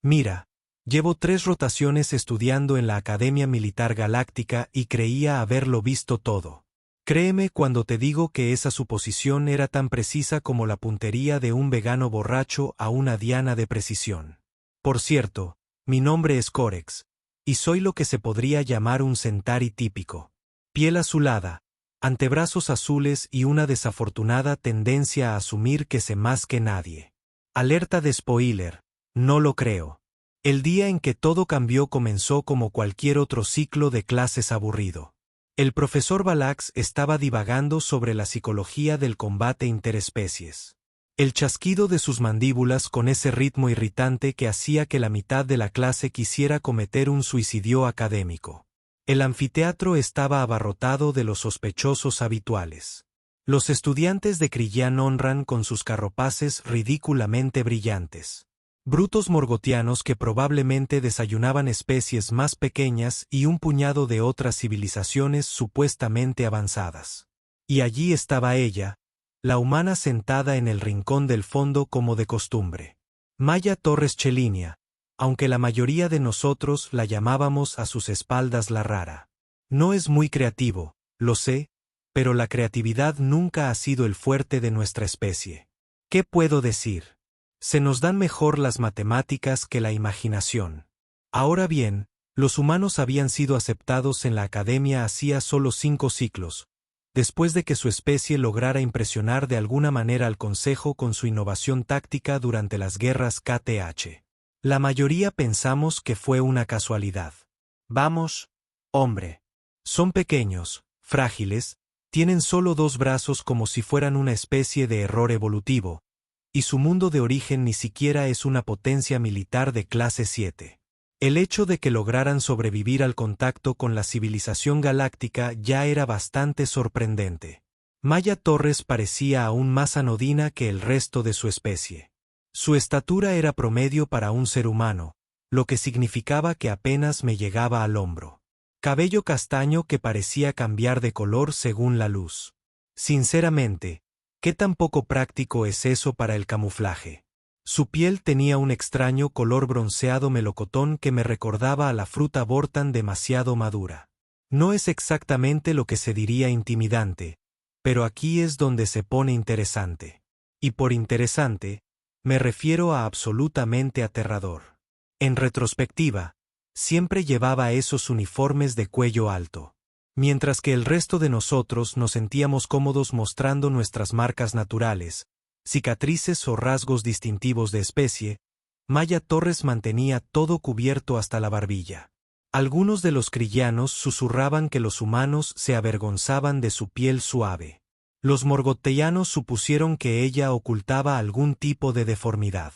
Mira, llevo 3 rotaciones estudiando en la Academia Militar Galáctica y creía haberlo visto todo. Créeme cuando te digo que esa suposición era tan precisa como la puntería de un vegano borracho a una diana de precisión. Por cierto, mi nombre es Corex, y soy lo que se podría llamar un Centauri típico. Piel azulada, antebrazos azules y una desafortunada tendencia a asumir que sé más que nadie. Alerta de spoiler, no lo creo. El día en que todo cambió comenzó como cualquier otro ciclo de clases aburrido. El profesor Balax estaba divagando sobre la psicología del combate interespecies. El chasquido de sus mandíbulas con ese ritmo irritante que hacía que la mitad de la clase quisiera cometer un suicidio académico. El anfiteatro estaba abarrotado de los sospechosos habituales. Los estudiantes de Krillán honran con sus carropaces ridículamente brillantes. Brutos morgotianos que probablemente desayunaban especies más pequeñas y un puñado de otras civilizaciones supuestamente avanzadas. Y allí estaba ella, la humana sentada en el rincón del fondo como de costumbre. Maya Torres Chelinia, aunque la mayoría de nosotros la llamábamos a sus espaldas la rara. No es muy creativo, lo sé, pero la creatividad nunca ha sido el fuerte de nuestra especie. ¿Qué puedo decir? Se nos dan mejor las matemáticas que la imaginación. Ahora bien, los humanos habían sido aceptados en la academia hacía solo 5 ciclos, después de que su especie lograra impresionar de alguna manera al Consejo con su innovación táctica durante las guerras KTH. La mayoría pensamos que fue una casualidad. Vamos, hombre. Son pequeños, frágiles, tienen solo 2 brazos como si fueran una especie de error evolutivo, y su mundo de origen ni siquiera es una potencia militar de clase 7. El hecho de que lograran sobrevivir al contacto con la civilización galáctica ya era bastante sorprendente. Maya Torres parecía aún más anodina que el resto de su especie. Su estatura era promedio para un ser humano, lo que significaba que apenas me llegaba al hombro. Cabello castaño que parecía cambiar de color según la luz. Sinceramente, ¿qué tan poco práctico es eso para el camuflaje? Su piel tenía un extraño color bronceado melocotón que me recordaba a la fruta Bortan demasiado madura. No es exactamente lo que se diría intimidante, pero aquí es donde se pone interesante. Y por interesante, me refiero a absolutamente aterrador. En retrospectiva, siempre llevaba esos uniformes de cuello alto. Mientras que el resto de nosotros nos sentíamos cómodos mostrando nuestras marcas naturales, cicatrices o rasgos distintivos de especie, Maya Torres mantenía todo cubierto hasta la barbilla. Algunos de los krillanos susurraban que los humanos se avergonzaban de su piel suave. Los morgoteanos supusieron que ella ocultaba algún tipo de deformidad.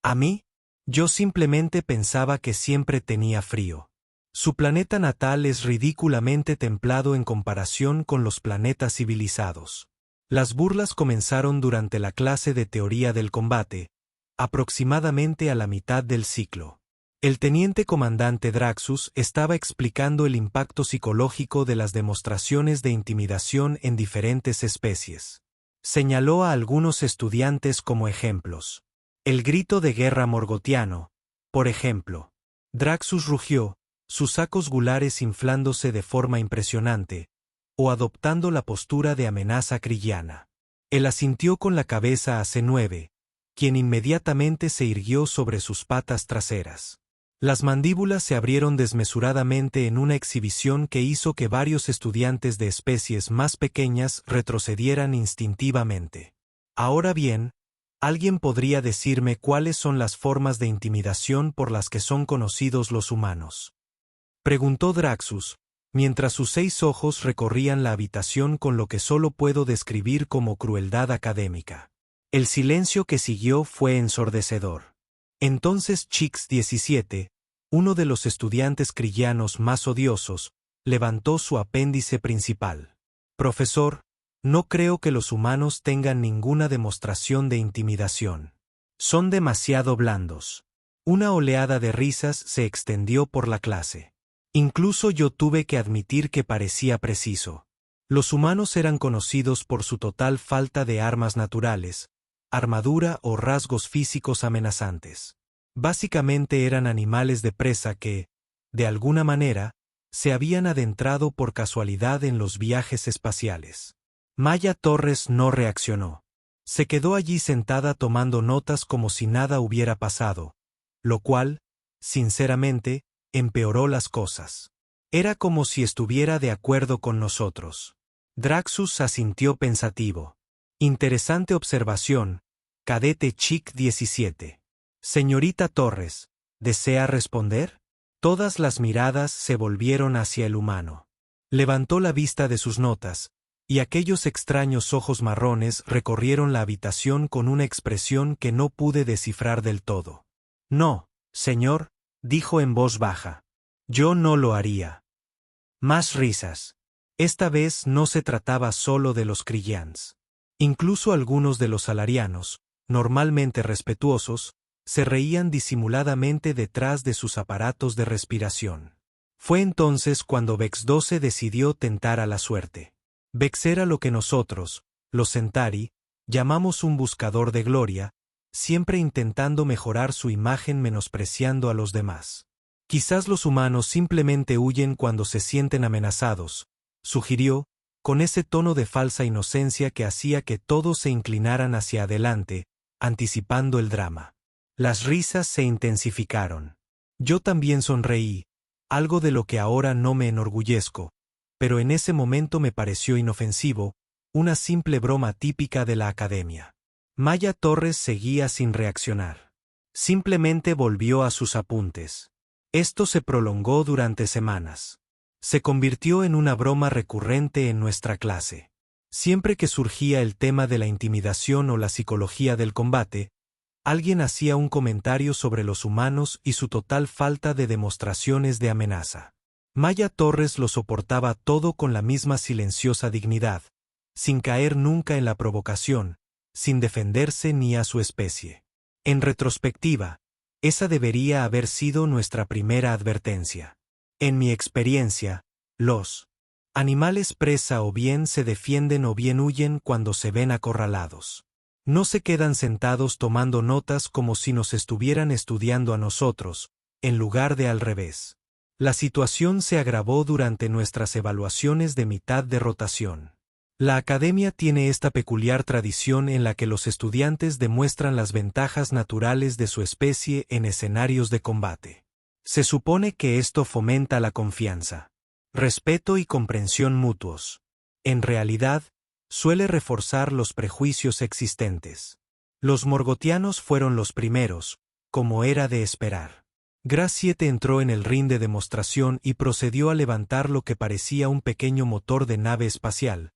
¿A mí? Yo simplemente pensaba que siempre tenía frío. Su planeta natal es ridículamente templado en comparación con los planetas civilizados. Las burlas comenzaron durante la clase de teoría del combate, aproximadamente a la mitad del ciclo. El teniente comandante Draxus estaba explicando el impacto psicológico de las demostraciones de intimidación en diferentes especies. Señaló a algunos estudiantes como ejemplos. El grito de guerra morgotiano, por ejemplo. Draxus rugió, sus sacos gulares inflándose de forma impresionante, o adoptando la postura de amenaza krillana. Él asintió con la cabeza a C9, quien inmediatamente se irguió sobre sus patas traseras. Las mandíbulas se abrieron desmesuradamente en una exhibición que hizo que varios estudiantes de especies más pequeñas retrocedieran instintivamente. Ahora bien, ¿alguien podría decirme cuáles son las formas de intimidación por las que son conocidos los humanos? Preguntó Draxus, mientras sus 6 ojos recorrían la habitación con lo que solo puedo describir como crueldad académica. El silencio que siguió fue ensordecedor. Entonces Chix 17, uno de los estudiantes krillanos más odiosos, levantó su apéndice principal. Profesor, no creo que los humanos tengan ninguna demostración de intimidación. Son demasiado blandos. Una oleada de risas se extendió por la clase. Incluso yo tuve que admitir que parecía preciso. Los humanos eran conocidos por su total falta de armas naturales, armadura o rasgos físicos amenazantes. Básicamente eran animales de presa que, de alguna manera, se habían adentrado por casualidad en los viajes espaciales. Maya Torres no reaccionó. Se quedó allí sentada tomando notas como si nada hubiera pasado, lo cual, sinceramente, empeoró las cosas. Era como si estuviera de acuerdo con nosotros. Draxus asintió pensativo. Interesante observación, cadete Chic 17. Señorita Torres, ¿desea responder? Todas las miradas se volvieron hacia el humano. Levantó la vista de sus notas, y aquellos extraños ojos marrones recorrieron la habitación con una expresión que no pude descifrar del todo. No, señor, dijo en voz baja. Yo no lo haría. Más risas. Esta vez no se trataba solo de los Krillans. Incluso algunos de los salarianos, normalmente respetuosos, se reían disimuladamente detrás de sus aparatos de respiración. Fue entonces cuando Vex 12 decidió tentar a la suerte. Vex era lo que nosotros, los Centauri, llamamos un buscador de gloria, siempre intentando mejorar su imagen menospreciando a los demás. Quizás los humanos simplemente huyen cuando se sienten amenazados, sugirió, con ese tono de falsa inocencia que hacía que todos se inclinaran hacia adelante, anticipando el drama. Las risas se intensificaron. Yo también sonreí, algo de lo que ahora no me enorgullezco, pero en ese momento me pareció inofensivo, una simple broma típica de la academia. Maya Torres seguía sin reaccionar. Simplemente volvió a sus apuntes. Esto se prolongó durante semanas. Se convirtió en una broma recurrente en nuestra clase. Siempre que surgía el tema de la intimidación o la psicología del combate, alguien hacía un comentario sobre los humanos y su total falta de demostraciones de amenaza. Maya Torres lo soportaba todo con la misma silenciosa dignidad, sin caer nunca en la provocación, sin defenderse ni a su especie. En retrospectiva, esa debería haber sido nuestra primera advertencia. En mi experiencia, los animales presa o bien se defienden o bien huyen cuando se ven acorralados. No se quedan sentados tomando notas como si nos estuvieran estudiando a nosotros, en lugar de al revés. La situación se agravó durante nuestras evaluaciones de mitad de rotación. La academia tiene esta peculiar tradición en la que los estudiantes demuestran las ventajas naturales de su especie en escenarios de combate. Se supone que esto fomenta la confianza, respeto y comprensión mutuos. En realidad, suele reforzar los prejuicios existentes. Los morgotianos fueron los primeros, como era de esperar. Gra 7 entró en el ring de demostración y procedió a levantar lo que parecía un pequeño motor de nave espacial,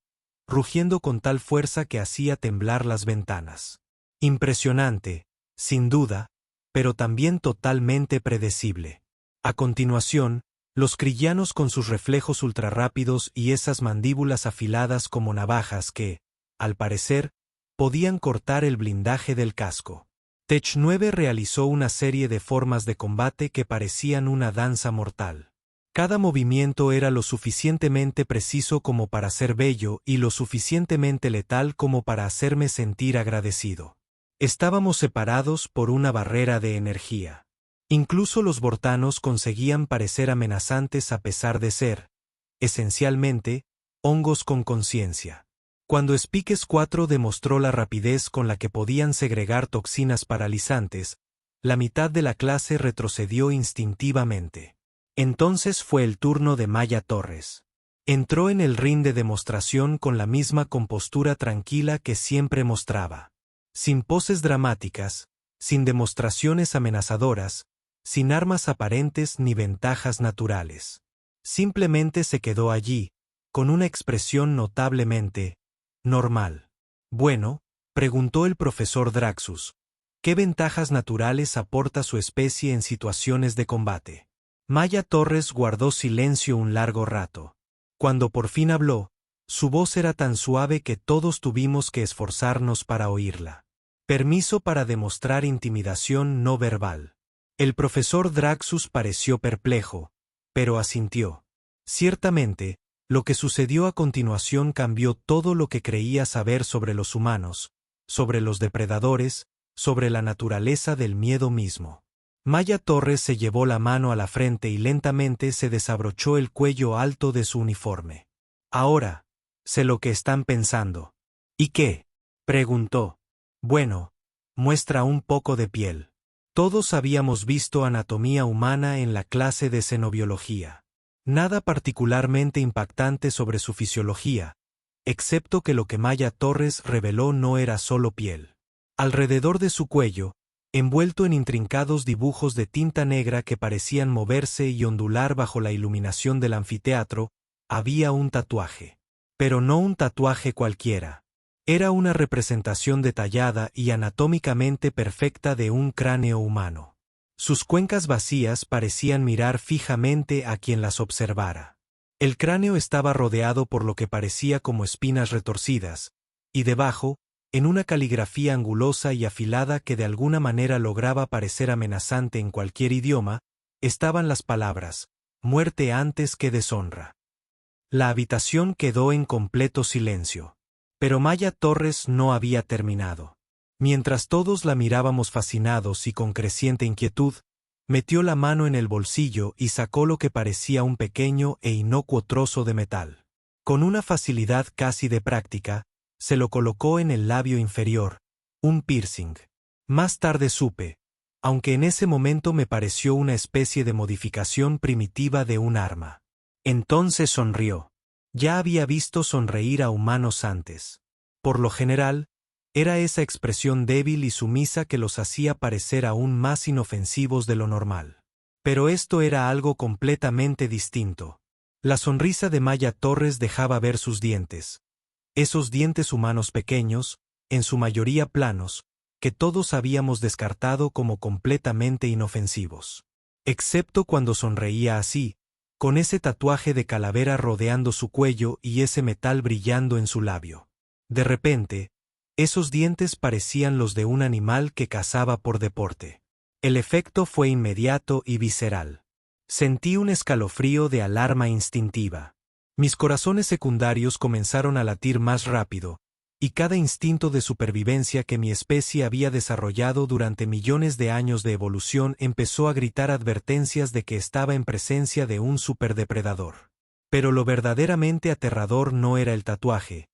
rugiendo con tal fuerza que hacía temblar las ventanas. Impresionante, sin duda, pero también totalmente predecible. A continuación, los krillanos con sus reflejos ultrarrápidos y esas mandíbulas afiladas como navajas que, al parecer, podían cortar el blindaje del casco. Tech 9 realizó una serie de formas de combate que parecían una danza mortal. Cada movimiento era lo suficientemente preciso como para ser bello y lo suficientemente letal como para hacerme sentir agradecido. Estábamos separados por una barrera de energía. Incluso los vortanos conseguían parecer amenazantes a pesar de ser, esencialmente, hongos con conciencia. Cuando Spikes 4 demostró la rapidez con la que podían segregar toxinas paralizantes, la mitad de la clase retrocedió instintivamente. Entonces fue el turno de Maya Torres. Entró en el ring de demostración con la misma compostura tranquila que siempre mostraba. Sin poses dramáticas, sin demostraciones amenazadoras, sin armas aparentes ni ventajas naturales. Simplemente se quedó allí, con una expresión notablemente normal. Bueno, preguntó el profesor Draxus, ¿qué ventajas naturales aporta su especie en situaciones de combate? Maya Torres guardó silencio un largo rato. Cuando por fin habló, su voz era tan suave que todos tuvimos que esforzarnos para oírla. Permiso para demostrar intimidación no verbal. El profesor Draxus pareció perplejo, pero asintió. Ciertamente, lo que sucedió a continuación cambió todo lo que creía saber sobre los humanos, sobre los depredadores, sobre la naturaleza del miedo mismo. Maya Torres se llevó la mano a la frente y lentamente se desabrochó el cuello alto de su uniforme. Ahora, sé lo que están pensando. ¿Y qué? Preguntó. Bueno, muestra un poco de piel. Todos habíamos visto anatomía humana en la clase de cenobiología. Nada particularmente impactante sobre su fisiología, excepto que lo que Maya Torres reveló no era solo piel. Alrededor de su cuello, envuelto en intrincados dibujos de tinta negra que parecían moverse y ondular bajo la iluminación del anfiteatro, había un tatuaje. Pero no un tatuaje cualquiera. Era una representación detallada y anatómicamente perfecta de un cráneo humano. Sus cuencas vacías parecían mirar fijamente a quien las observara. El cráneo estaba rodeado por lo que parecía como espinas retorcidas, y debajo, en una caligrafía angulosa y afilada que de alguna manera lograba parecer amenazante en cualquier idioma, estaban las palabras, muerte antes que deshonra. La habitación quedó en completo silencio. Pero Maya Torres no había terminado. Mientras todos la mirábamos fascinados y con creciente inquietud, metió la mano en el bolsillo y sacó lo que parecía un pequeño e inocuo trozo de metal. Con una facilidad casi de práctica, se lo colocó en el labio inferior, un piercing. Más tarde supe, aunque en ese momento me pareció una especie de modificación primitiva de un arma. Entonces sonrió. Ya había visto sonreír a humanos antes. Por lo general, era esa expresión débil y sumisa que los hacía parecer aún más inofensivos de lo normal. Pero esto era algo completamente distinto. La sonrisa de Maya Torres dejaba ver sus dientes. Esos dientes humanos pequeños, en su mayoría planos, que todos habíamos descartado como completamente inofensivos. Excepto cuando sonreía así, con ese tatuaje de calavera rodeando su cuello y ese metal brillando en su labio. De repente, esos dientes parecían los de un animal que cazaba por deporte. El efecto fue inmediato y visceral. Sentí un escalofrío de alarma instintiva. Mis corazones secundarios comenzaron a latir más rápido, y cada instinto de supervivencia que mi especie había desarrollado durante millones de años de evolución empezó a gritar advertencias de que estaba en presencia de un superdepredador. Pero lo verdaderamente aterrador no era el tatuaje,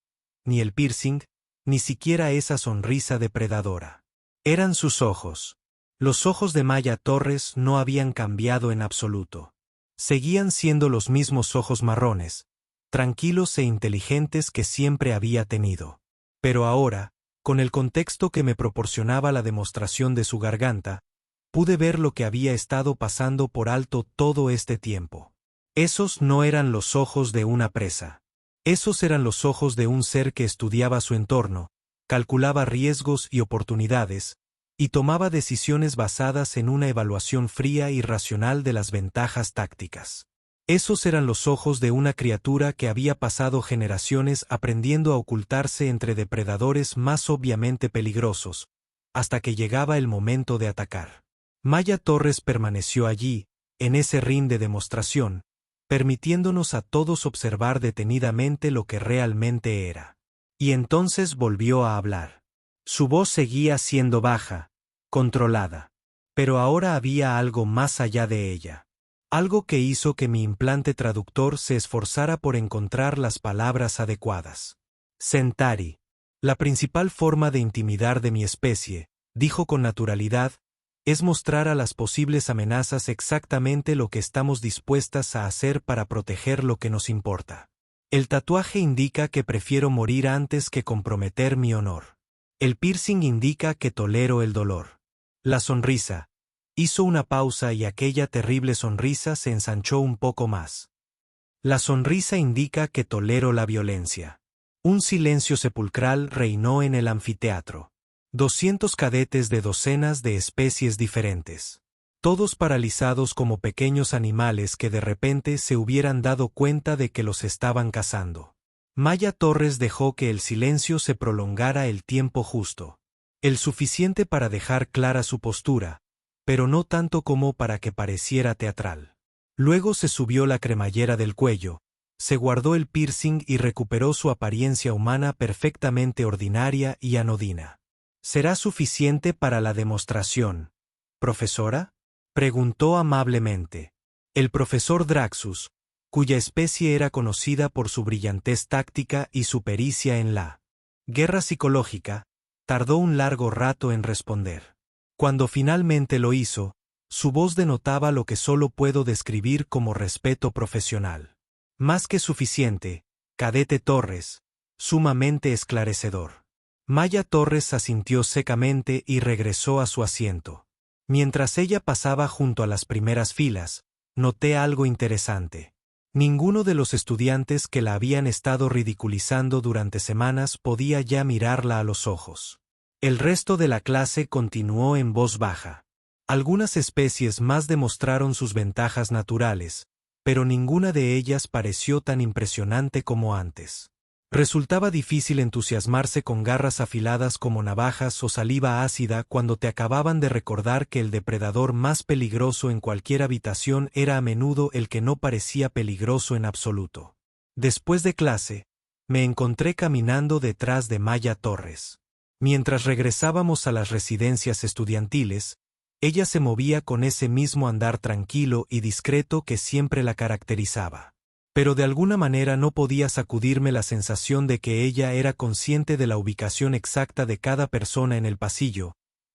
ni el piercing, ni siquiera esa sonrisa depredadora. Eran sus ojos. Los ojos de Maya Torres no habían cambiado en absoluto. Seguían siendo los mismos ojos marrones, tranquilos e inteligentes que siempre había tenido. Pero ahora, con el contexto que me proporcionaba la demostración de su garganta, pude ver lo que había estado pasando por alto todo este tiempo. Esos no eran los ojos de una presa. Esos eran los ojos de un ser que estudiaba su entorno, calculaba riesgos y oportunidades, y tomaba decisiones basadas en una evaluación fría y racional de las ventajas tácticas. Esos eran los ojos de una criatura que había pasado generaciones aprendiendo a ocultarse entre depredadores más obviamente peligrosos, hasta que llegaba el momento de atacar. Maya Torres permaneció allí, en ese ring de demostración, permitiéndonos a todos observar detenidamente lo que realmente era. Y entonces volvió a hablar. Su voz seguía siendo baja, controlada. Pero ahora había algo más allá de ella. Algo que hizo que mi implante traductor se esforzara por encontrar las palabras adecuadas. Centauri. La principal forma de intimidar de mi especie, dijo con naturalidad, es mostrar a las posibles amenazas exactamente lo que estamos dispuestas a hacer para proteger lo que nos importa. El tatuaje indica que prefiero morir antes que comprometer mi honor. El piercing indica que tolero el dolor. La sonrisa. Hizo una pausa y aquella terrible sonrisa se ensanchó un poco más. La sonrisa indica que tolero la violencia. Un silencio sepulcral reinó en el anfiteatro. 200 cadetes de docenas de especies diferentes. Todos paralizados como pequeños animales que de repente se hubieran dado cuenta de que los estaban cazando. Maya Torres dejó que el silencio se prolongara el tiempo justo. El suficiente para dejar clara su postura, pero no tanto como para que pareciera teatral. Luego se subió la cremallera del cuello, se guardó el piercing y recuperó su apariencia humana perfectamente ordinaria y anodina. ¿Será suficiente para la demostración, profesora? Preguntó amablemente. El profesor Draxus, cuya especie era conocida por su brillantez táctica y su pericia en la guerra psicológica, tardó un largo rato en responder. Cuando finalmente lo hizo, su voz denotaba lo que solo puedo describir como respeto profesional. Más que suficiente, cadete Torres, sumamente esclarecedor. Maya Torres asintió secamente y regresó a su asiento. Mientras ella pasaba junto a las primeras filas, noté algo interesante. Ninguno de los estudiantes que la habían estado ridiculizando durante semanas podía ya mirarla a los ojos. El resto de la clase continuó en voz baja. Algunas especies más demostraron sus ventajas naturales, pero ninguna de ellas pareció tan impresionante como antes. Resultaba difícil entusiasmarse con garras afiladas como navajas o saliva ácida cuando te acababan de recordar que el depredador más peligroso en cualquier habitación era a menudo el que no parecía peligroso en absoluto. Después de clase, me encontré caminando detrás de Maya Torres. Mientras regresábamos a las residencias estudiantiles, ella se movía con ese mismo andar tranquilo y discreto que siempre la caracterizaba. Pero de alguna manera no podía sacudirme la sensación de que ella era consciente de la ubicación exacta de cada persona en el pasillo,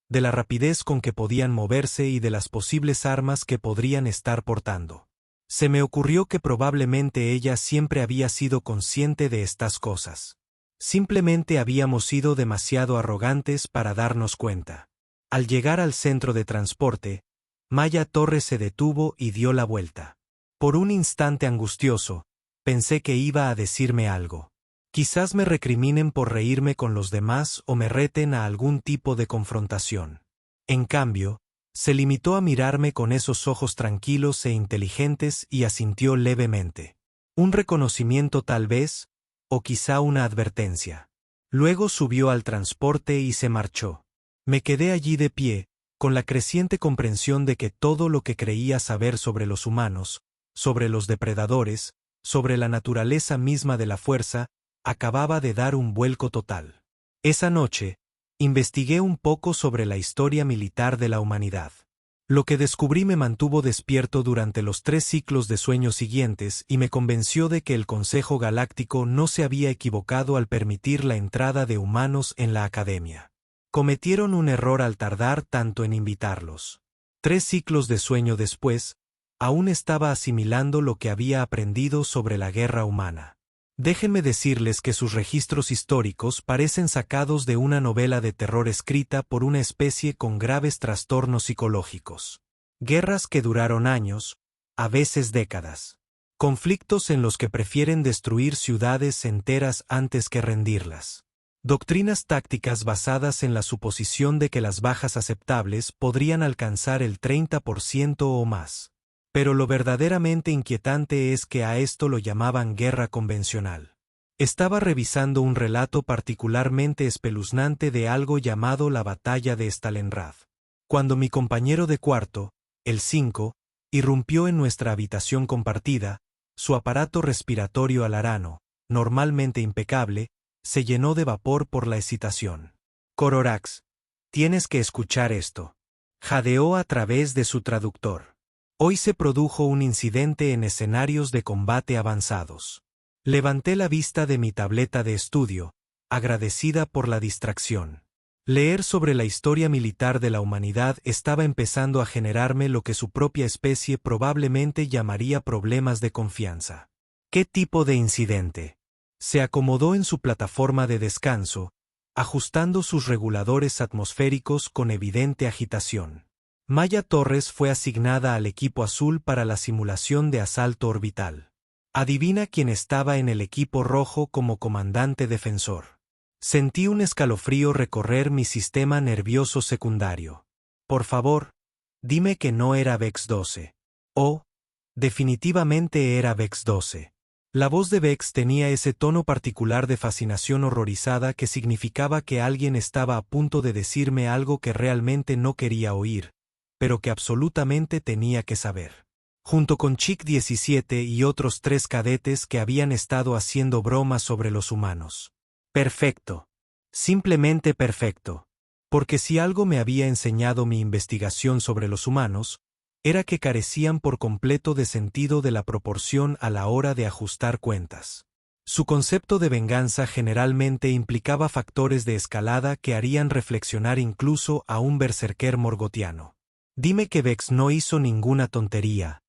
de la rapidez con que podían moverse y de las posibles armas que podrían estar portando. Se me ocurrió que probablemente ella siempre había sido consciente de estas cosas. Simplemente habíamos sido demasiado arrogantes para darnos cuenta. Al llegar al centro de transporte, Maya Torres se detuvo y dio la vuelta. Por un instante angustioso, pensé que iba a decirme algo. Quizás me recriminen por reírme con los demás o me reten a algún tipo de confrontación. En cambio, se limitó a mirarme con esos ojos tranquilos e inteligentes y asintió levemente. Un reconocimiento tal vez, o quizá una advertencia. Luego subió al transporte y se marchó. Me quedé allí de pie, con la creciente comprensión de que todo lo que creía saber sobre los humanos, sobre los depredadores, sobre la naturaleza misma de la fuerza, acababa de dar un vuelco total. Esa noche, investigué un poco sobre la historia militar de la humanidad. Lo que descubrí me mantuvo despierto durante los 3 ciclos de sueño siguientes y me convenció de que el Consejo Galáctico no se había equivocado al permitir la entrada de humanos en la Academia. Cometieron un error al tardar tanto en invitarlos. 3 ciclos de sueño después, aún estaba asimilando lo que había aprendido sobre la guerra humana. Déjenme decirles que sus registros históricos parecen sacados de una novela de terror escrita por una especie con graves trastornos psicológicos. Guerras que duraron años, a veces décadas. Conflictos en los que prefieren destruir ciudades enteras antes que rendirlas. Doctrinas tácticas basadas en la suposición de que las bajas aceptables podrían alcanzar el 30% o más. Pero lo verdaderamente inquietante es que a esto lo llamaban guerra convencional. Estaba revisando un relato particularmente espeluznante de algo llamado la batalla de Stalingrad. Cuando mi compañero de cuarto, el 5, irrumpió en nuestra habitación compartida, su aparato respiratorio alarano, normalmente impecable, se llenó de vapor por la excitación. Cororax, tienes que escuchar esto. Jadeó a través de su traductor. Hoy se produjo un incidente en escenarios de combate avanzados. Levanté la vista de mi tableta de estudio, agradecida por la distracción. Leer sobre la historia militar de la humanidad estaba empezando a generarme lo que su propia especie probablemente llamaría problemas de confianza. ¿Qué tipo de incidente? Se acomodó en su plataforma de descanso, ajustando sus reguladores atmosféricos con evidente agitación. Maya Torres fue asignada al equipo azul para la simulación de asalto orbital. Adivina quién estaba en el equipo rojo como comandante defensor. Sentí un escalofrío recorrer mi sistema nervioso secundario. Por favor, dime que no era Vex 12. Oh, definitivamente era Vex 12. La voz de Vex tenía ese tono particular de fascinación horrorizada que significaba que alguien estaba a punto de decirme algo que realmente no quería oír, pero que absolutamente tenía que saber. Junto con Chick 17 y otros 3 cadetes que habían estado haciendo bromas sobre los humanos. Perfecto. Simplemente perfecto. Porque si algo me había enseñado mi investigación sobre los humanos, era que carecían por completo de sentido de la proporción a la hora de ajustar cuentas. Su concepto de venganza generalmente implicaba factores de escalada que harían reflexionar incluso a un berserker morgotiano. Dime que Vex no hizo ninguna tontería,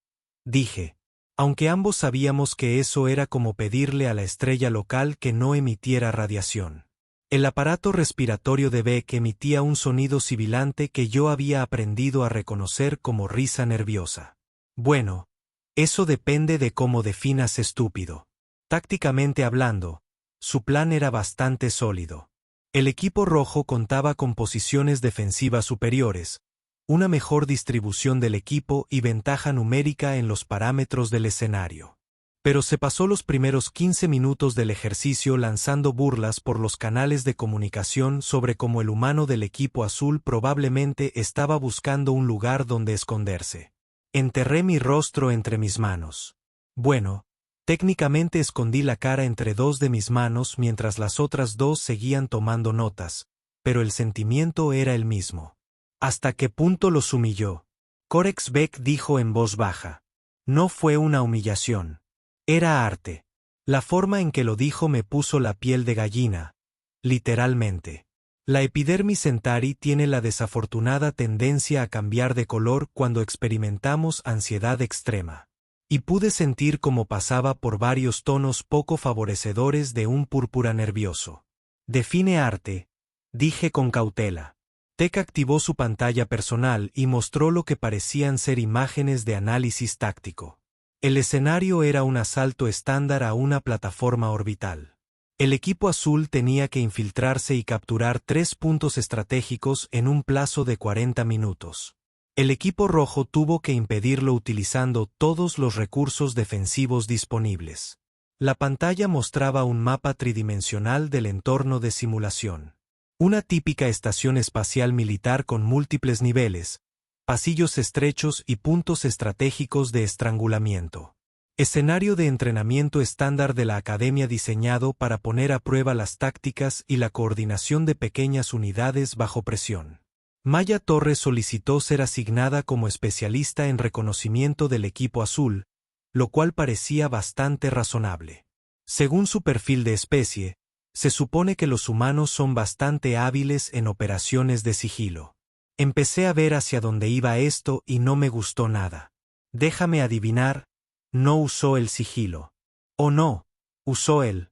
dije. Aunque ambos sabíamos que eso era como pedirle a la estrella local que no emitiera radiación. El aparato respiratorio de Beck emitía un sonido sibilante que yo había aprendido a reconocer como risa nerviosa. Bueno, eso depende de cómo definas estúpido. Tácticamente hablando, su plan era bastante sólido. El equipo rojo contaba con posiciones defensivas superiores, una mejor distribución del equipo y ventaja numérica en los parámetros del escenario. Pero se pasó los primeros 15 minutos del ejercicio lanzando burlas por los canales de comunicación sobre cómo el humano del equipo azul probablemente estaba buscando un lugar donde esconderse. Enterré mi rostro entre mis manos. Bueno, técnicamente escondí la cara entre dos de mis manos mientras las otras dos seguían tomando notas, pero el sentimiento era el mismo. ¿Hasta qué punto los humilló? Corex Beck dijo en voz baja. No fue una humillación. Era arte. La forma en que lo dijo me puso la piel de gallina, literalmente. La epidermis centauri tiene la desafortunada tendencia a cambiar de color cuando experimentamos ansiedad extrema. Y pude sentir cómo pasaba por varios tonos poco favorecedores de un púrpura nervioso. Define arte, dije con cautela. Tech activó su pantalla personal y mostró lo que parecían ser imágenes de análisis táctico. El escenario era un asalto estándar a una plataforma orbital. El equipo azul tenía que infiltrarse y capturar 3 puntos estratégicos en un plazo de 40 minutos. El equipo rojo tuvo que impedirlo utilizando todos los recursos defensivos disponibles. La pantalla mostraba un mapa tridimensional del entorno de simulación. Una típica estación espacial militar con múltiples niveles, pasillos estrechos y puntos estratégicos de estrangulamiento. Escenario de entrenamiento estándar de la Academia diseñado para poner a prueba las tácticas y la coordinación de pequeñas unidades bajo presión. Maya Torres solicitó ser asignada como especialista en reconocimiento del equipo azul, lo cual parecía bastante razonable. Según su perfil de especie, se supone que los humanos son bastante hábiles en operaciones de sigilo. Empecé a ver hacia dónde iba esto y no me gustó nada. Déjame adivinar, no usó el sigilo. O no, usó el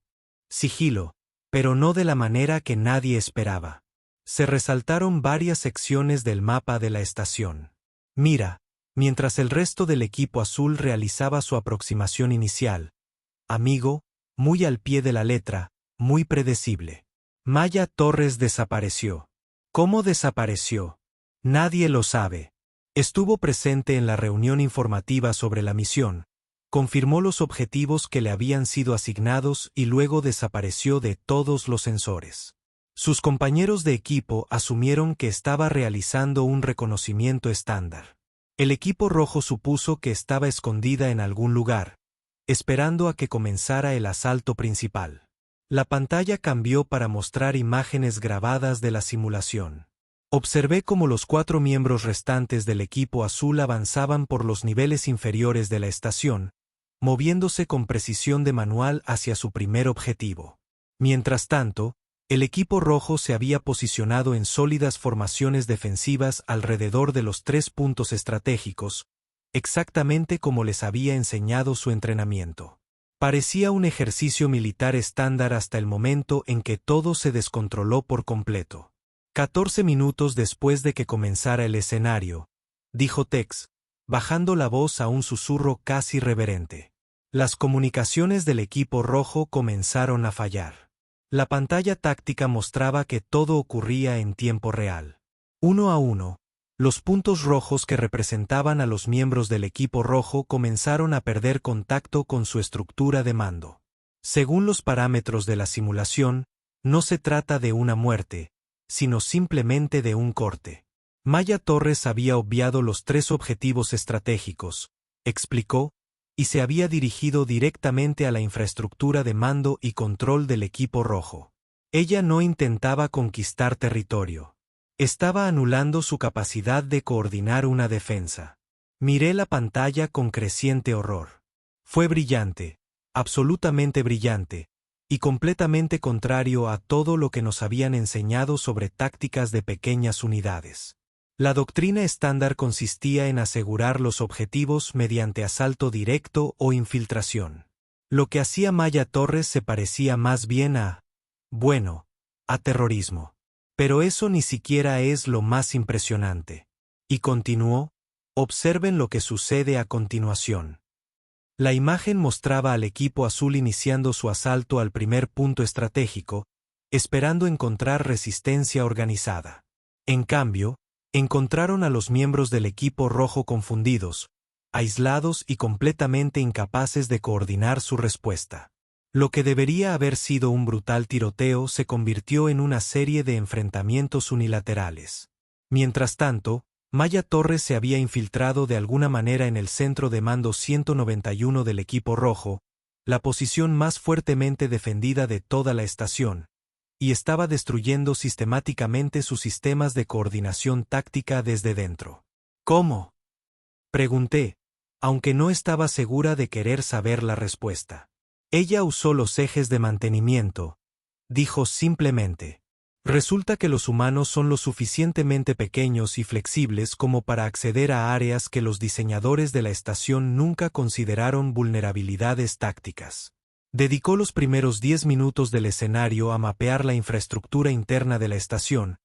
sigilo, pero no de la manera que nadie esperaba. Se resaltaron varias secciones del mapa de la estación. Mira, mientras el resto del equipo azul realizaba su aproximación inicial. Amigo, muy al pie de la letra, muy predecible. Maya Torres desapareció. ¿Cómo desapareció? Nadie lo sabe. Estuvo presente en la reunión informativa sobre la misión, confirmó los objetivos que le habían sido asignados y luego desapareció de todos los sensores. Sus compañeros de equipo asumieron que estaba realizando un reconocimiento estándar. El equipo rojo supuso que estaba escondida en algún lugar, esperando a que comenzara el asalto principal. La pantalla cambió para mostrar imágenes grabadas de la simulación. Observé cómo los 4 miembros restantes del equipo azul avanzaban por los niveles inferiores de la estación, moviéndose con precisión de manual hacia su primer objetivo. Mientras tanto, el equipo rojo se había posicionado en sólidas formaciones defensivas alrededor de los 3 puntos estratégicos, exactamente como les había enseñado su entrenamiento. Parecía un ejercicio militar estándar hasta el momento en que todo se descontroló por completo. 14 minutos después de que comenzara el escenario, dijo Tex, bajando la voz a un susurro casi reverente. Las comunicaciones del equipo rojo comenzaron a fallar. La pantalla táctica mostraba que todo ocurría en tiempo real. 1 a 1, los puntos rojos que representaban a los miembros del equipo rojo comenzaron a perder contacto con su estructura de mando. Según los parámetros de la simulación, no se trata de una muerte, sino simplemente de un corte. Maya Torres había obviado los 3 objetivos estratégicos, explicó, y se había dirigido directamente a la infraestructura de mando y control del equipo rojo. Ella no intentaba conquistar territorio. Estaba anulando su capacidad de coordinar una defensa. Miré la pantalla con creciente horror. Fue brillante, absolutamente brillante, y completamente contrario a todo lo que nos habían enseñado sobre tácticas de pequeñas unidades. La doctrina estándar consistía en asegurar los objetivos mediante asalto directo o infiltración. Lo que hacía Maya Torres se parecía más bien a terrorismo. Pero eso ni siquiera es lo más impresionante. Y continuó, observen lo que sucede a continuación. La imagen mostraba al equipo azul iniciando su asalto al primer punto estratégico, esperando encontrar resistencia organizada. En cambio, encontraron a los miembros del equipo rojo confundidos, aislados y completamente incapaces de coordinar su respuesta. Lo que debería haber sido un brutal tiroteo se convirtió en una serie de enfrentamientos unilaterales. Mientras tanto, Maya Torres se había infiltrado de alguna manera en el centro de mando 191 del equipo rojo, la posición más fuertemente defendida de toda la estación, y estaba destruyendo sistemáticamente sus sistemas de coordinación táctica desde dentro. ¿Cómo?, pregunté, aunque no estaba segura de querer saber la respuesta. Ella usó los ejes de mantenimiento, dijo simplemente. Resulta que los humanos son lo suficientemente pequeños y flexibles como para acceder a áreas que los diseñadores de la estación nunca consideraron vulnerabilidades tácticas. Dedicó los primeros 10 minutos del escenario a mapear la infraestructura interna de la estación,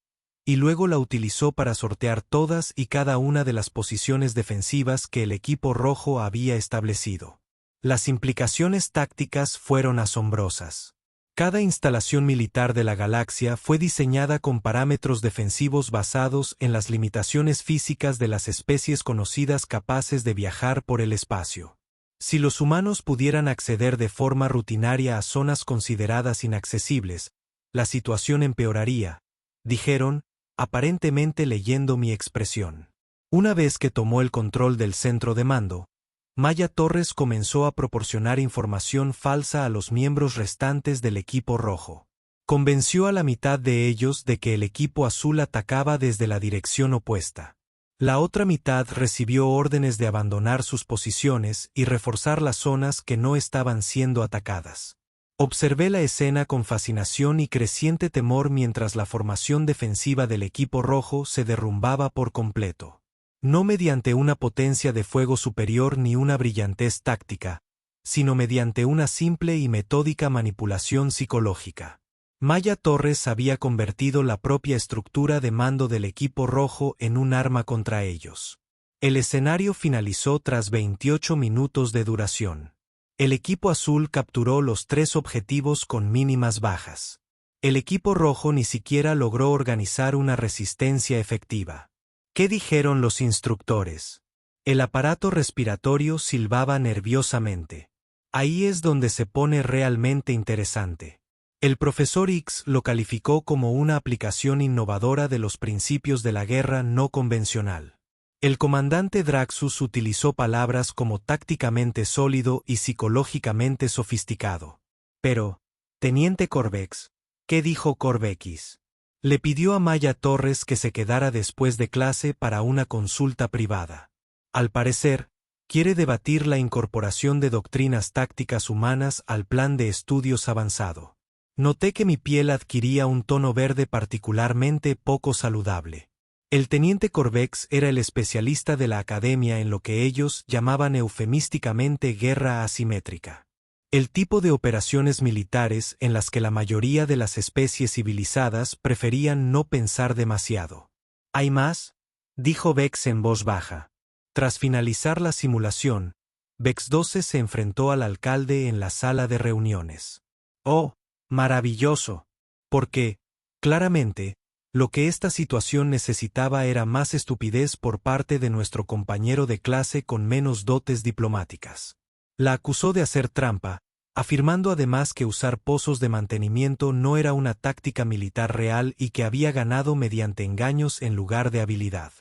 y luego la utilizó para sortear todas y cada una de las posiciones defensivas que el equipo rojo había establecido. Las implicaciones tácticas fueron asombrosas. Cada instalación militar de la galaxia fue diseñada con parámetros defensivos basados en las limitaciones físicas de las especies conocidas capaces de viajar por el espacio. Si los humanos pudieran acceder de forma rutinaria a zonas consideradas inaccesibles, la situación empeoraría, dijeron, aparentemente leyendo mi expresión. Una vez que tomó el control del centro de mando, Maya Torres comenzó a proporcionar información falsa a los miembros restantes del equipo rojo. Convenció a la mitad de ellos de que el equipo azul atacaba desde la dirección opuesta. La otra mitad recibió órdenes de abandonar sus posiciones y reforzar las zonas que no estaban siendo atacadas. Observé la escena con fascinación y creciente temor mientras la formación defensiva del equipo rojo se derrumbaba por completo. No mediante una potencia de fuego superior ni una brillantez táctica, sino mediante una simple y metódica manipulación psicológica. Maya Torres había convertido la propia estructura de mando del equipo rojo en un arma contra ellos. El escenario finalizó tras 28 minutos de duración. El equipo azul capturó los 3 objetivos con mínimas bajas. El equipo rojo ni siquiera logró organizar una resistencia efectiva. ¿Qué dijeron los instructores? El aparato respiratorio silbaba nerviosamente. Ahí es donde se pone realmente interesante. El profesor X lo calificó como una aplicación innovadora de los principios de la guerra no convencional. El comandante Draxus utilizó palabras como tácticamente sólido y psicológicamente sofisticado. Pero, Teniente Corvex, ¿qué dijo Corvex? Le pidió a Maya Torres que se quedara después de clase para una consulta privada. Al parecer, quiere debatir la incorporación de doctrinas tácticas humanas al plan de estudios avanzado. Noté que mi piel adquiría un tono verde particularmente poco saludable. El teniente Corvex era el especialista de la academia en lo que ellos llamaban eufemísticamente guerra asimétrica. El tipo de operaciones militares en las que la mayoría de las especies civilizadas preferían no pensar demasiado. ¿Hay más?, dijo Vex en voz baja. Tras finalizar la simulación, Vex 12 se enfrentó al alcalde en la sala de reuniones. ¡Oh, maravilloso! Porque, claramente, lo que esta situación necesitaba era más estupidez por parte de nuestro compañero de clase con menos dotes diplomáticas. La acusó de hacer trampa, afirmando además que usar pozos de mantenimiento no era una táctica militar real y que había ganado mediante engaños en lugar de habilidad.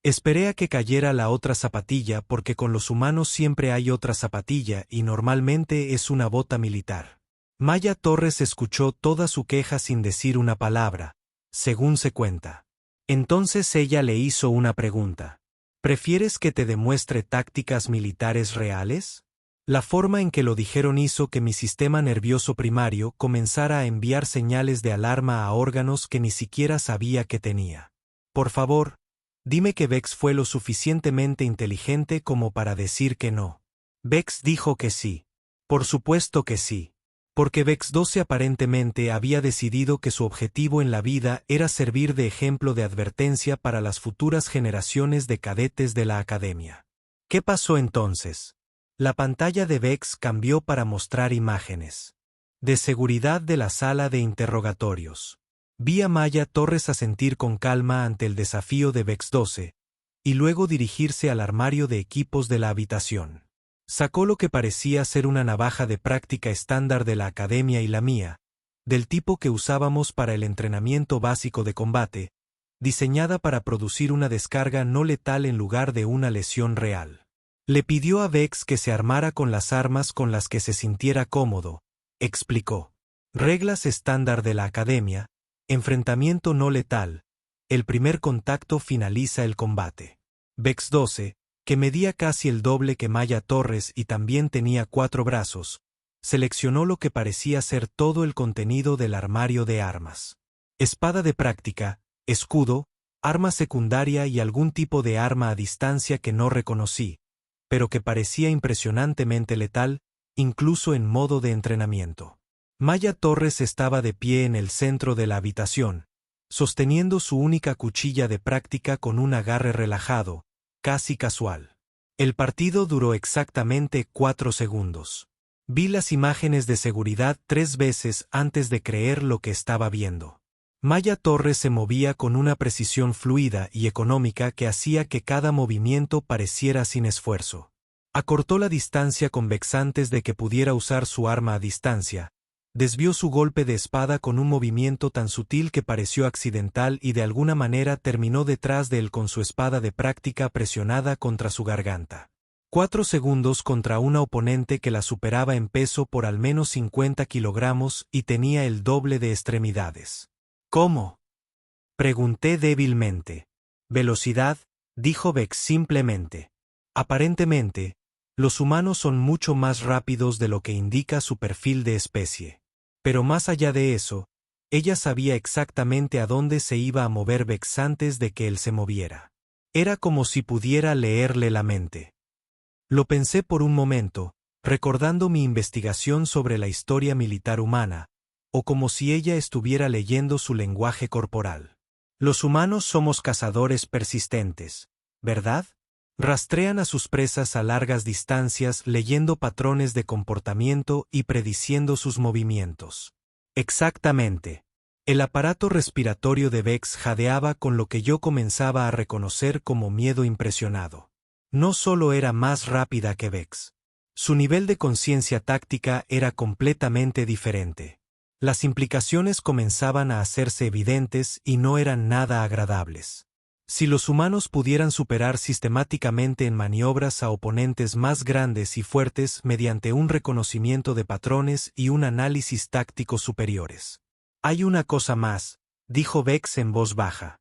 Esperé a que cayera la otra zapatilla porque con los humanos siempre hay otra zapatilla y normalmente es una bota militar. Maya Torres escuchó toda su queja sin decir una palabra, según se cuenta. Entonces ella le hizo una pregunta. ¿Prefieres que te demuestre tácticas militares reales? La forma en que lo dijeron hizo que mi sistema nervioso primario comenzara a enviar señales de alarma a órganos que ni siquiera sabía que tenía. Por favor, dime que Vex fue lo suficientemente inteligente como para decir que no. Vex dijo que sí. Por supuesto que sí. Porque Vex 12 aparentemente había decidido que su objetivo en la vida era servir de ejemplo de advertencia para las futuras generaciones de cadetes de la academia. ¿Qué pasó entonces? La pantalla de Vex cambió para mostrar imágenes de seguridad de la sala de interrogatorios. Vi a Maya Torres asentir con calma ante el desafío de Vex 12, y luego dirigirse al armario de equipos de la habitación. Sacó lo que parecía ser una navaja de práctica estándar de la academia y la mía, del tipo que usábamos para el entrenamiento básico de combate, diseñada para producir una descarga no letal en lugar de una lesión real. Le pidió a Vex que se armara con las armas con las que se sintiera cómodo, explicó. Reglas estándar de la academia, enfrentamiento no letal, el primer contacto finaliza el combate. Vex 12, que medía casi el doble que Maya Torres y también tenía 4 brazos, seleccionó lo que parecía ser todo el contenido del armario de armas. Espada de práctica, escudo, arma secundaria y algún tipo de arma a distancia que no reconocí, pero que parecía impresionantemente letal, incluso en modo de entrenamiento. Maya Torres estaba de pie en el centro de la habitación, sosteniendo su única cuchilla de práctica con un agarre relajado, casi casual. El partido duró exactamente 4 segundos. Vi las imágenes de seguridad 3 veces antes de creer lo que estaba viendo. Maya Torres se movía con una precisión fluida y económica que hacía que cada movimiento pareciera sin esfuerzo. Acortó la distancia con Vex antes de que pudiera usar su arma a distancia. Desvió su golpe de espada con un movimiento tan sutil que pareció accidental y de alguna manera terminó detrás de él con su espada de práctica presionada contra su garganta. 4 segundos contra una oponente que la superaba en peso por al menos 50 kilogramos y tenía el doble de extremidades. ¿Cómo? Pregunté débilmente. Velocidad, dijo Vex simplemente. Aparentemente, los humanos son mucho más rápidos de lo que indica su perfil de especie. Pero más allá de eso, ella sabía exactamente a dónde se iba a mover Vex antes de que él se moviera. Era como si pudiera leerle la mente. Lo pensé por un momento, recordando mi investigación sobre la historia militar humana, o como si ella estuviera leyendo su lenguaje corporal. Los humanos somos cazadores persistentes, ¿verdad? Rastrean a sus presas a largas distancias leyendo patrones de comportamiento y prediciendo sus movimientos. Exactamente. El aparato respiratorio de Vex jadeaba con lo que yo comenzaba a reconocer como miedo impresionado. No solo era más rápida que Vex. Su nivel de conciencia táctica era completamente diferente. Las implicaciones comenzaban a hacerse evidentes y no eran nada agradables. Si los humanos pudieran superar sistemáticamente en maniobras a oponentes más grandes y fuertes mediante un reconocimiento de patrones y un análisis táctico superiores. Hay una cosa más, dijo Vex en voz baja.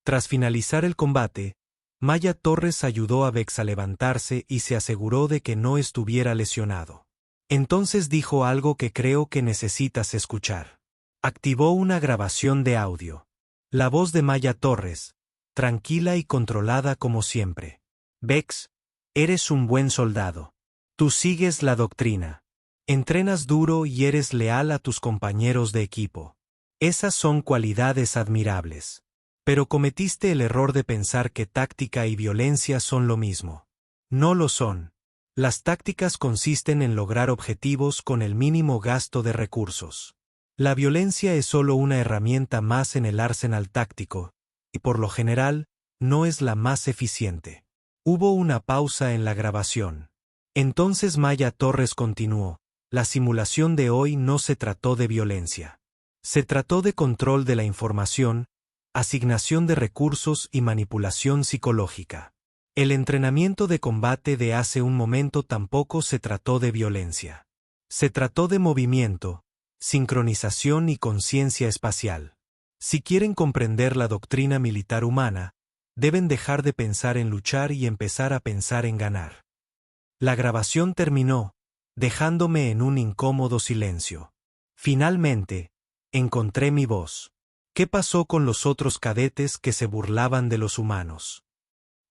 Tras finalizar el combate, Maya Torres ayudó a Vex a levantarse y se aseguró de que no estuviera lesionado. Entonces dijo algo que creo que necesitas escuchar. Activó una grabación de audio. La voz de Maya Torres, tranquila y controlada como siempre. Vex, eres un buen soldado. Tú sigues la doctrina. Entrenas duro y eres leal a tus compañeros de equipo. Esas son cualidades admirables. Pero cometiste el error de pensar que táctica y violencia son lo mismo. No lo son. Las tácticas consisten en lograr objetivos con el mínimo gasto de recursos. La violencia es solo una herramienta más en el arsenal táctico, y por lo general, no es la más eficiente. Hubo una pausa en la grabación. Entonces Maya Torres continuó, la simulación de hoy no se trató de violencia. Se trató de control de la información, asignación de recursos y manipulación psicológica. El entrenamiento de combate de hace un momento tampoco se trató de violencia. Se trató de movimiento, sincronización y conciencia espacial. Si quieren comprender la doctrina militar humana, Deben dejar de pensar en luchar y empezar a pensar en ganar. La grabación terminó, dejándome en un incómodo silencio. Finalmente, encontré mi voz. ¿Qué pasó con los otros cadetes que se burlaban de los humanos?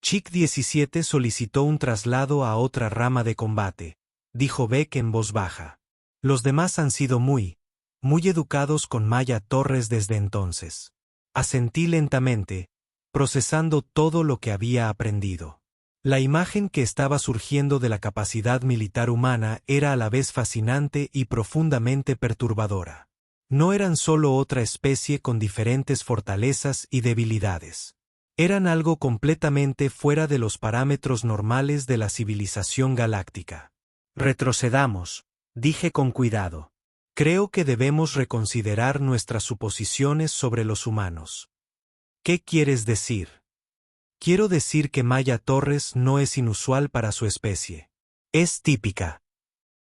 Chick 17 solicitó un traslado a otra rama de combate, dijo Beck en voz baja. Los demás han sido muy educados con Maya Torres desde entonces. Asentí lentamente, procesando todo lo que había aprendido. La imagen que estaba surgiendo de la capacidad militar humana era a la vez fascinante y profundamente perturbadora. No eran solo otra especie con diferentes fortalezas y debilidades. Eran algo completamente fuera de los parámetros normales de la civilización galáctica. Retrocedamos, dije con cuidado. Creo que debemos reconsiderar nuestras suposiciones sobre los humanos. ¿Qué quieres decir? Quiero decir que Maya Torres no es inusual para su especie. Es típica.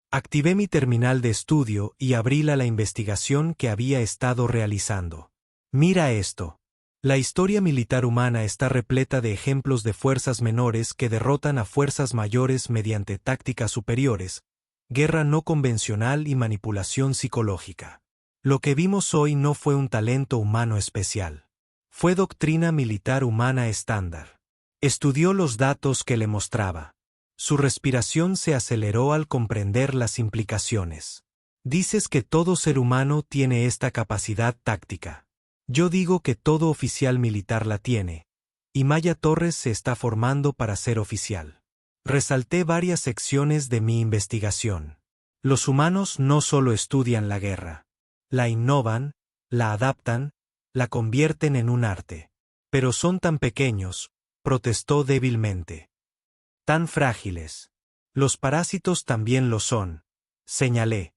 Activé mi terminal de estudio y abrí la investigación que había estado realizando. Mira esto. La historia militar humana está repleta de ejemplos de fuerzas menores que derrotan a fuerzas mayores mediante tácticas superiores, guerra no convencional y manipulación psicológica. Lo que vimos hoy no fue un talento humano especial. Fue doctrina militar humana estándar. Estudió los datos que le mostraba. Su respiración se aceleró al comprender las implicaciones. Dices que todo ser humano tiene esta capacidad táctica. Yo digo que todo oficial militar la tiene, y Maya Torres se está formando para ser oficial. Resalté varias secciones de mi investigación. Los humanos no solo estudian la guerra. La innovan, la adaptan, la convierten en un arte. Pero son tan pequeños, protestó débilmente. Tan frágiles. Los parásitos también lo son, señalé.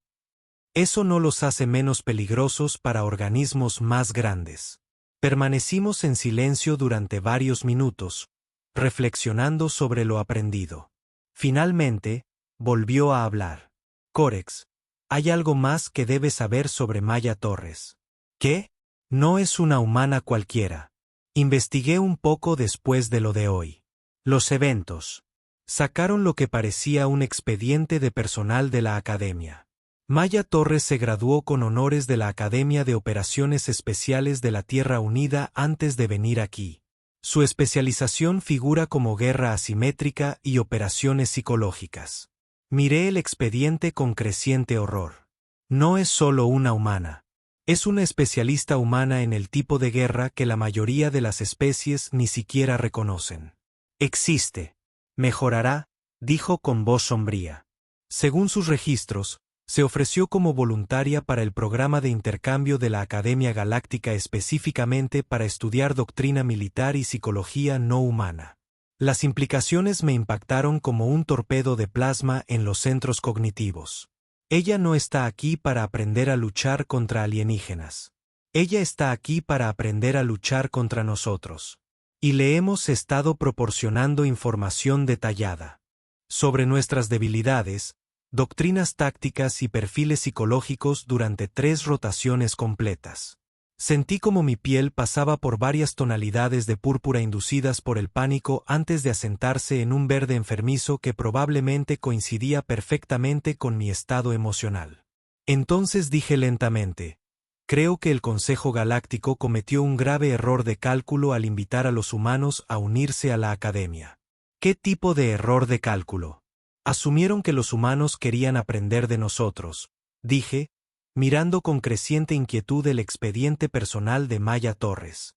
Eso no los hace menos peligrosos para organismos más grandes. Permanecimos en silencio durante varios minutos, reflexionando sobre lo aprendido. Finalmente, volvió a hablar. Corex, hay algo más que debes saber sobre Maya Torres. ¿Qué? No es una humana cualquiera. Investigué un poco después de lo de hoy. Los eventos. Sacaron lo que parecía un expediente de personal de la academia. Maya Torres se graduó con honores de la Academia de Operaciones Especiales de la Tierra Unida antes de venir aquí. Su especialización figura como guerra asimétrica y operaciones psicológicas. Miré el expediente con creciente horror. No es solo una humana. Es una especialista humana en el tipo de guerra que la mayoría de las especies ni siquiera reconocen. Existe. Mejorará, dijo con voz sombría. Según sus registros, se ofreció como voluntaria para el programa de intercambio de la Academia Galáctica específicamente para estudiar doctrina militar y psicología no humana. Las implicaciones me impactaron como un torpedo de plasma en los centros cognitivos. Ella no está aquí para aprender a luchar contra alienígenas. Ella está aquí para aprender a luchar contra nosotros. Y le hemos estado proporcionando información detallada sobre nuestras debilidades, doctrinas tácticas y perfiles psicológicos durante 3 rotaciones completas. Sentí como mi piel pasaba por varias tonalidades de púrpura inducidas por el pánico antes de asentarse en un verde enfermizo que probablemente coincidía perfectamente con mi estado emocional. Entonces dije lentamente, creo que el Consejo Galáctico cometió un grave error de cálculo al invitar a los humanos a unirse a la Academia. ¿Qué tipo de error de cálculo? Asumieron que los humanos querían aprender de nosotros, dije, mirando con creciente inquietud el expediente personal de Maya Torres.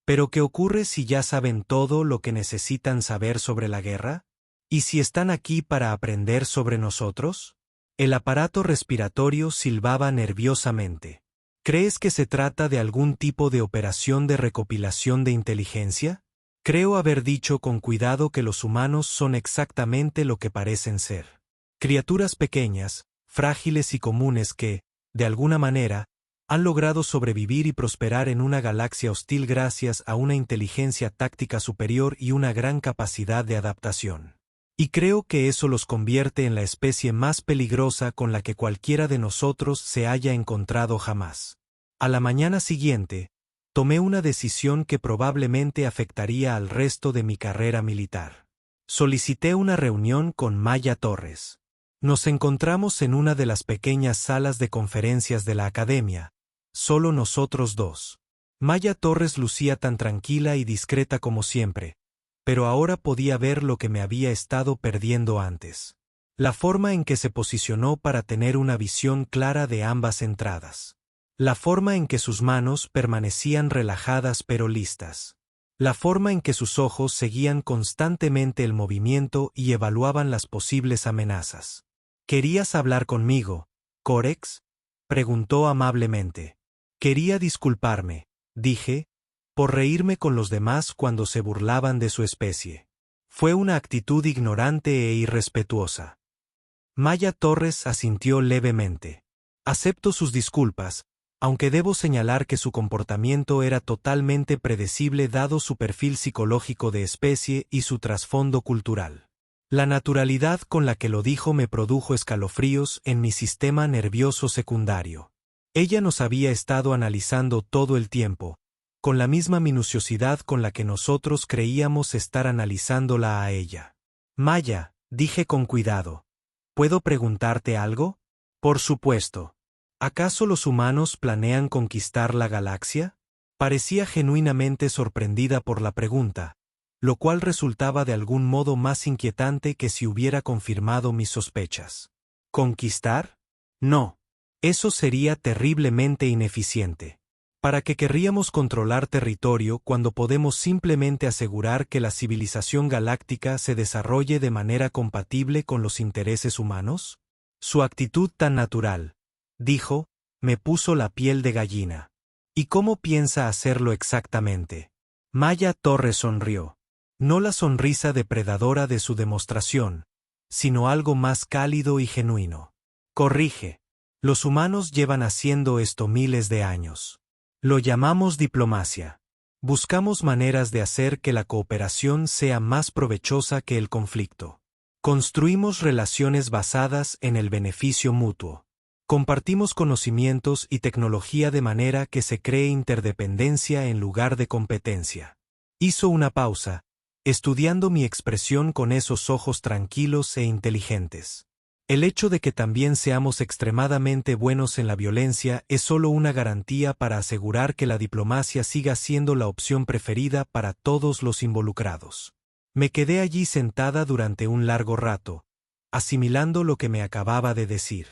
¿Pero qué ocurre si ya saben todo lo que necesitan saber sobre la guerra? ¿Y si están aquí para aprender sobre nosotros? El aparato respiratorio silbaba nerviosamente. ¿Crees que se trata de algún tipo de operación de recopilación de inteligencia? Creo haber dicho con cuidado que los humanos son exactamente lo que parecen ser. Criaturas pequeñas, frágiles y comunes que, de alguna manera, han logrado sobrevivir y prosperar en una galaxia hostil gracias a una inteligencia táctica superior y una gran capacidad de adaptación. Y creo que eso los convierte en la especie más peligrosa con la que cualquiera de nosotros se haya encontrado jamás. A la mañana siguiente, Tomé una decisión que probablemente afectaría al resto de mi carrera militar. Solicité una reunión con Maya Torres. Nos encontramos en una de las pequeñas salas de conferencias de la academia, solo nosotros dos. Maya Torres lucía tan tranquila y discreta como siempre, pero ahora podía ver lo que me había estado perdiendo antes. La forma en que se posicionó para tener una visión clara de ambas entradas. La forma en que sus manos permanecían relajadas pero listas. La forma en que sus ojos seguían constantemente el movimiento y evaluaban las posibles amenazas. ¿Querías hablar conmigo, Corex?, preguntó amablemente. Quería disculparme, dije, por reírme con los demás cuando se burlaban de su especie. Fue una actitud ignorante e irrespetuosa. Maya Torres asintió levemente. Acepto sus disculpas, aunque debo señalar que su comportamiento era totalmente predecible dado su perfil psicológico de especie y su trasfondo cultural. La naturalidad con la que lo dijo me produjo escalofríos en mi sistema nervioso secundario. Ella nos había estado analizando todo el tiempo, con la misma minuciosidad con la que nosotros creíamos estar analizándola a ella. Maya, dije con cuidado, ¿puedo preguntarte algo? Por supuesto. ¿Acaso los humanos planean conquistar la galaxia? Parecía genuinamente sorprendida por la pregunta, lo cual resultaba de algún modo más inquietante que si hubiera confirmado mis sospechas. ¿Conquistar? No. Eso sería terriblemente ineficiente. ¿Para qué querríamos controlar territorio cuando podemos simplemente asegurar que la civilización galáctica se desarrolle de manera compatible con los intereses humanos? Su actitud tan natural, dijo, me puso la piel de gallina. ¿Y cómo piensa hacerlo exactamente? Maya Torres sonrió. No la sonrisa depredadora de su demostración, sino algo más cálido y genuino. Corrige. Los humanos llevan haciendo esto miles de años. Lo llamamos diplomacia. Buscamos maneras de hacer que la cooperación sea más provechosa que el conflicto. Construimos relaciones basadas en el beneficio mutuo. Compartimos conocimientos y tecnología de manera que se cree interdependencia en lugar de competencia. Hizo una pausa, estudiando mi expresión con esos ojos tranquilos e inteligentes. El hecho de que también seamos extremadamente buenos en la violencia es solo una garantía para asegurar que la diplomacia siga siendo la opción preferida para todos los involucrados. Me quedé allí sentada durante un largo rato, asimilando lo que me acababa de decir.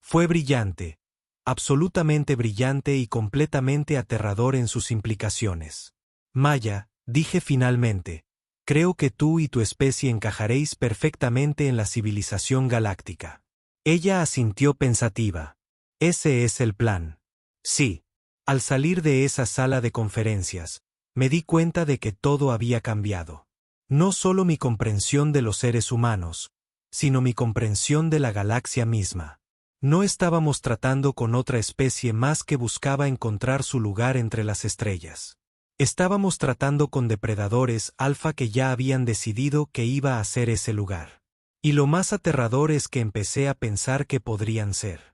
Fue brillante, absolutamente brillante y completamente aterrador en sus implicaciones. Maya, dije finalmente, creo que tú y tu especie encajaréis perfectamente en la civilización galáctica. Ella asintió pensativa. Ese es el plan. Sí. Al salir de esa sala de conferencias, me di cuenta de que todo había cambiado. No solo mi comprensión de los seres humanos, sino mi comprensión de la galaxia misma. No estábamos tratando con otra especie más que buscaba encontrar su lugar entre las estrellas. Estábamos tratando con depredadores alfa que ya habían decidido que iba a ser ese lugar. Y lo más aterrador es que empecé a pensar que podrían ser